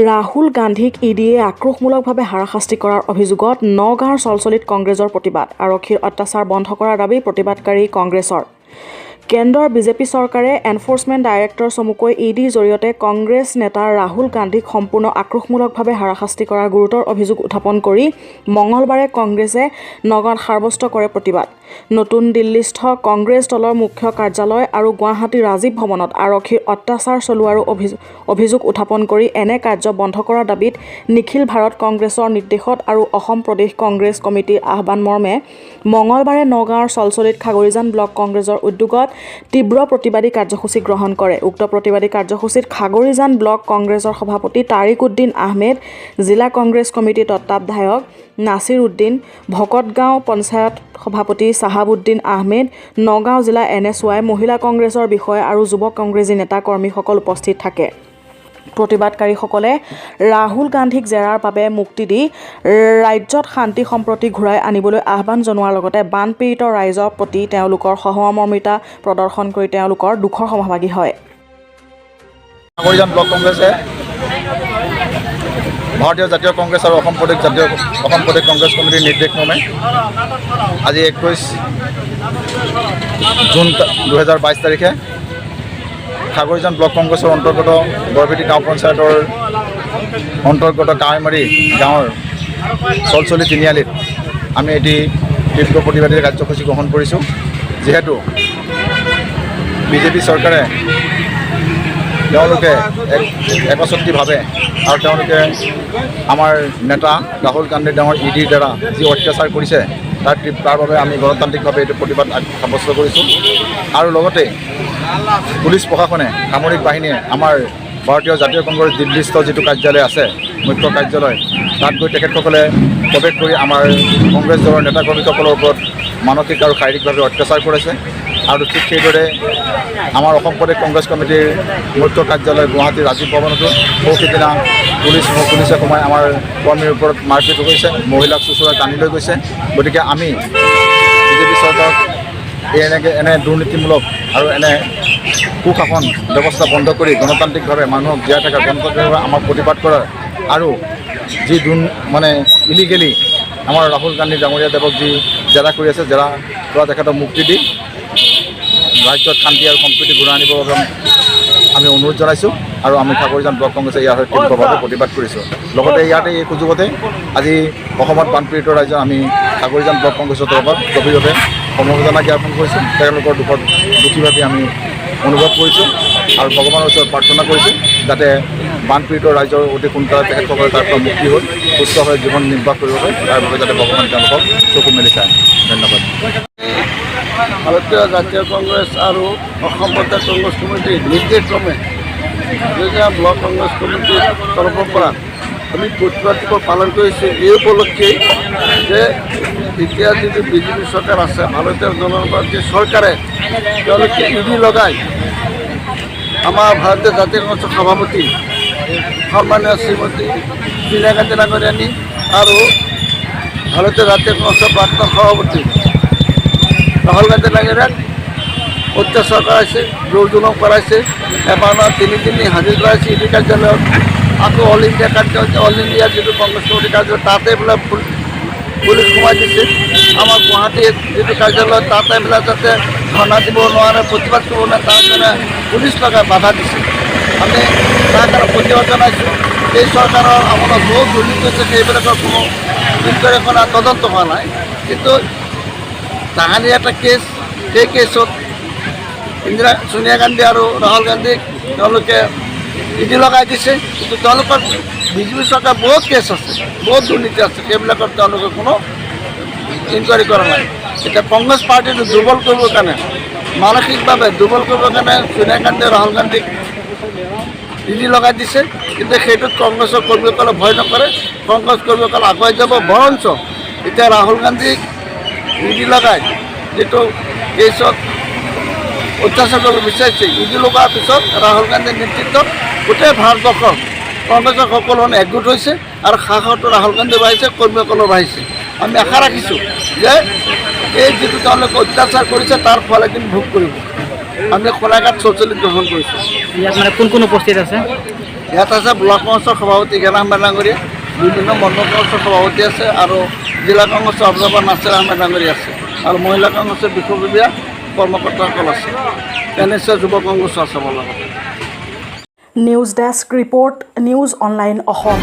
ৰাহুল গান্ধীক ইডিয়ে আক্ৰোশমূলকভাৱে হাৰাশাস্তি কৰাৰ অভিযোগত নগাঁৱৰ চলছলিত কংগ্ৰেছৰ প্ৰতিবাদ। আৰক্ষীৰ অত্যাচাৰ বন্ধ কৰাৰ দাবী প্ৰতিবাদকাৰী কংগ্ৰেছৰ। কেন্দ্ৰৰ বিজেপি চৰকাৰে এনফৰ্চমেণ্ট ডাইৰেক্টৰ চমুকৈ ইডিৰ জৰিয়তে কংগ্ৰেছ নেতা ৰাহুল গান্ধীক সম্পূৰ্ণ আক্ৰোশমূলকভাৱে হাৰাশাস্তি কৰাৰ গুৰুতৰ অভিযোগ উত্থাপন কৰি মঙলবাৰে কংগ্ৰেছে নগাঁৱত সাব্যস্ত কৰে প্ৰতিবাদ। নতুন দিল্লীস্থ কংগ্ৰেছ দলৰ মুখ্য কাৰ্যালয় আৰু গুৱাহাটী ৰাজীৱ ভৱনত আৰক্ষীৰ অত্যাচাৰ চলোৱাৰ অভিযোগ উত্থাপন কৰি এনে কাৰ্য বন্ধ কৰাৰ দাবীত নিখিল ভাৰত কংগ্ৰেছৰ নিৰ্দেশত আৰু অসম প্ৰদেশ কংগ্ৰেছ কমিটিৰ আহ্বান মৰ্মে মঙলবাৰে নগাঁৱৰ চলছলিত খাগৰিজান ব্লক কংগ্ৰেছৰ উদ্যোগত তীব্ৰ প্ৰতিবাদী কাৰ্যসূচী গ্ৰহণ কৰে। উক্ত প্ৰতিবাদী কাৰ্যসূচীত খাগৰিজান ব্লক কংগ্ৰেছৰ সভাপতি তাৰিক উদ্দিন আহমেদ, জিলা কংগ্ৰেছ কমিটিৰ তত্ত্বাৱধায়ক নাছিৰ উদ্দিন, ভকতগাঁও পঞ্চায়ত সভাপতি চাহাব উদ্দিন আহমেদ, নগাঁও জিলা NSY, মহিলা কংগ্ৰেছৰ বিষয়া আৰু যুৱ কংগ্ৰেছী নেতা কৰ্মীসকল উপস্থিত থাকে। প্ৰতিবাদকাৰীসকলে ৰাহুল গান্ধীক জেৰাৰ বাবে মুক্তি দি ৰাজ্যত শান্তি সম্প্ৰতি ঘূৰাই আনিবলৈ আহ্বান জনোৱাৰ লগতে বানপীড়িত ৰাইজৰ প্ৰতি তেওঁলোকৰ সহমৰ্মিতা প্ৰদৰ্শন কৰি তেওঁলোকৰ দুখৰ সমভাগী হয়। খাগৰিজান ব্লক কংগ্ৰেছে ভাৰতীয় জাতীয় কংগ্ৰেছ আৰু অসম প্ৰদেশ কংগ্ৰেছ কমিটিৰ নিৰ্দেশমৰ্মে আজি 21 জুন 2022 তাৰিখে খাগৰিজান ব্লক কংগ্ৰেছৰ অন্তৰ্গত বৰপেটি গাঁও পঞ্চায়তৰ অন্তৰ্গত কাৱৈমাৰী গাঁৱৰ চলছলি তিনিআলিত আমি এটি তীব্ৰ প্ৰতিবাদী কাৰ্যসূচী গ্ৰহণ কৰিছোঁ। যিহেতু বিজেপি চৰকাৰে তেওঁলোকে একচুটিভাৱে আৰু তেওঁলোকে আমাৰ নেতা ৰাহুল গান্ধী ডাঙৰ ইডিৰ দ্বাৰা যি অত্যাচাৰ কৰিছে তাৰ বাবে আমি গণতান্ত্ৰিকভাৱে এইটো প্ৰতিবাদ সাব্যস্ত কৰিছোঁ। আৰু লগতে পুলিচ প্ৰশাসনে, সামৰিক বাহিনীয়ে আমাৰ ভাৰতীয় জাতীয় কংগ্ৰেছ দিল্লীস্থ যিটো কাৰ্যালয় আছে, মুখ্য কাৰ্যালয়, তাত গৈ তেখেতসকলে প্ৰৱেশ কৰি আমাৰ কংগ্ৰেছ দলৰ নেতাকৰ্মীসকলৰ ওপৰত মানসিক আৰু শাৰীৰিকভাৱে অত্যাচাৰ কৰিছে। আৰু ঠিক সেইদৰে আমাৰ অসম প্ৰদেশ কংগ্ৰেছ কমিটিৰ মুখ্য কাৰ্যালয় গুৱাহাটীৰ ৰাজীৱ ভৱনতো সিদিনা পুলিচে সোমাই আমাৰ কৰ্মীৰ ওপৰত মাৰপিট কৰিছে, মহিলাক চোঁচৰাই টানি লৈ গৈছে। গতিকে আমি বিজেপি চৰকাৰক এনে দুৰ্নীতিমূলক আৰু এনে কুশাসন ব্যৱস্থা বন্ধ কৰি গণতান্ত্ৰিকভাৱে মানুহক জীয়াই থকা গণতান্ত্ৰিকভাৱে আমাক প্ৰতিবাদ কৰাৰ আৰু যি ইলিগেলি আমাৰ ৰাহুল গান্ধী ডাঙৰীয়া দেৱক যি জেৰা কৰি আছে, জেৰা কৰা তেখেতক মুক্তি দি ৰাজ্যত শান্তি আৰু সম্প্ৰীতি ঘূৰাই আনিবৰ বাবে আমি অনুৰোধ জনাইছোঁ। আৰু আমি খাগৰিজান ব্লক কংগ্ৰেছে ইয়াৰ হৈ তীব্ৰভাৱে প্ৰতিবাদ কৰিছোঁ। লগতে ইয়াতে এই সুযোগতে আজি অসমত বানপীড়িত ৰাইজক আমি খাগৰিজান ব্লক কংগ্ৰেছৰ তৰফত গভীৰভাৱে সমবেদনা জ্ঞাপন কৰিছোঁ। তেওঁলোকৰ দুখত দুখীভাৱে আমি অনুভৱ কৰিছোঁ আৰু ভগৱানৰ ওচৰত প্ৰাৰ্থনা কৰিছোঁ যাতে বানপীড়িত ৰাইজৰ অতি সোনকালে তেখেতসকলে তাৰ পৰা মুক্তি হৈ সুস্থভাৱে জীৱন নিৰ্বাহ কৰিব পাৰে, তাৰ বাবে যাতে ভগৱানে তেওঁলোকক চকু মেলি চায়। ধন্যবাদ। ভাৰতীয় জাতীয় কংগ্ৰেছ আৰু অসম প্ৰদেশ কংগ্ৰেছ কমিটিৰ নিৰ্দেশক্ৰমে ব্লক কংগ্ৰেছ কমিটিৰ তৰফৰ পৰা আমি প্ৰতিবাদ পালন কৰিছোঁ। এই উপলক্ষেই যে এতিয়া যিটো বিজেপি চৰকাৰ আছে, ভাৰতীয় জনতা চৰকাৰে তেওঁলোকে ইডি লগাই আমাৰ ভাৰতীয় জাতীয় কংগ্ৰেছৰ সভাপতি সন্মানীয় শ্ৰীমতী সোনিয়া গান্ধী ডাঙৰীয়ানী আৰু ভাৰতীয় জাতীয় কংগ্ৰেছৰ প্ৰাক্তন সভাপতি ৰাহুল গান্ধী ডাঙৰীয়াক অত্যাচাৰ কৰাইছে, জোৰ জুলুম কৰাইছে। এবাৰ তিনি হাজিৰ কৰাইছে ইডি কাৰ্যালয়ত। আকৌ অল ইণ্ডিয়া যিটো কংগ্ৰেছ কমিটি কাৰ্যালয় তাতে বোলে পুলিচ সোমাই দিছে। আমাৰ গুৱাহাটীত যিটো কাৰ্যালয় তাতে বোলে যাতে ধৰ্ণা দিব নোৱাৰে, প্ৰতিবাদ কৰিব নোৱাৰে, তাৰ কাৰণে পুলিচ লগাই বাধা দিছে। আমি তাৰ কাৰণে প্ৰতিবাদ জনাইছোঁ। এই চৰকাৰৰ আপোনাৰ বহুত দুৰ্নীতি হৈছে, সেইবিলাকৰ কোনো ইনকুৱাৰী কৰা তদন্ত হোৱা নাই। কিন্তু তাহানি এটা কেছ, সেই কেছত সোনিয়া গান্ধী আৰু ৰাহুল গান্ধীক তেওঁলোকে ইডি লগাই দিছে। কিন্তু তেওঁলোকৰ বিজেপি চৰকাৰ বহুত কেছ আছে, বহুত দুৰ্নীতি আছে, সেইবিলাকত তেওঁলোকে কোনো ইনকুৱাৰী কৰা নাই। এতিয়া কংগ্ৰেছ পাৰ্টিটো দুৰ্বল কৰিবৰ কাৰণে, মানসিকভাৱে দুৰ্বল কৰিবৰ কাৰণে সোনিয়া গান্ধী আৰু ৰাহুল গান্ধীক ইডি লগাই দিছে। কিন্তু সেইটোত কংগ্ৰেছৰ কৰ্মীসকলে ভয় নকৰে, কংগ্ৰেছ কৰ্মীসকলে আগুৱাই যাব। বৰঞ্চ এতিয়া ৰাহুল গান্ধীক ইডি লগাই যিটো কেছত অত্যাচাৰ কৰিব বিচাৰিছে, ইডি লগোৱাৰ পিছত ৰাহুল গান্ধীৰ নেতৃত্বত গোটেই ভাৰতবৰ্ষৰ কংগ্ৰেছৰ সকলো একগোট হৈছে আৰু সাহসটো ৰাহুল গান্ধী বাঢ়িছে, কৰ্মীসকলো বাঢ়িছে। আমি আশা ৰাখিছোঁ যে এই যিটো তেওঁলোকে অত্যাচাৰ কৰিছে তাৰ ফল এদিন ভোগ কৰিব। আমি খোলাঘাট চলছলিত গ্ৰহণ কৰিছোঁ। ইয়াত কোন কোন উপস্থিত আছে? ইয়াত আছে ব্লক কংগ্ৰেছৰ সভাপতি জ্ঞান আহমেদ ডাঙৰী, বিভিন্ন মণ্ডল কংগ্ৰেছৰ সভাপতি আছে আৰু জিলা কংগ্ৰেছৰ অবজাৰ্ভাৰ নাছিৰ আহমেদ ডাঙৰী আছে আৰু মহিলা কংগ্ৰেছৰ বিষয়ববীয়া কৰ্মকৰ্তাসকল আছে। নিশ্চয় যুৱ কংগ্ৰেছো আছে মোৰ লগত। News desk report, news online Assam.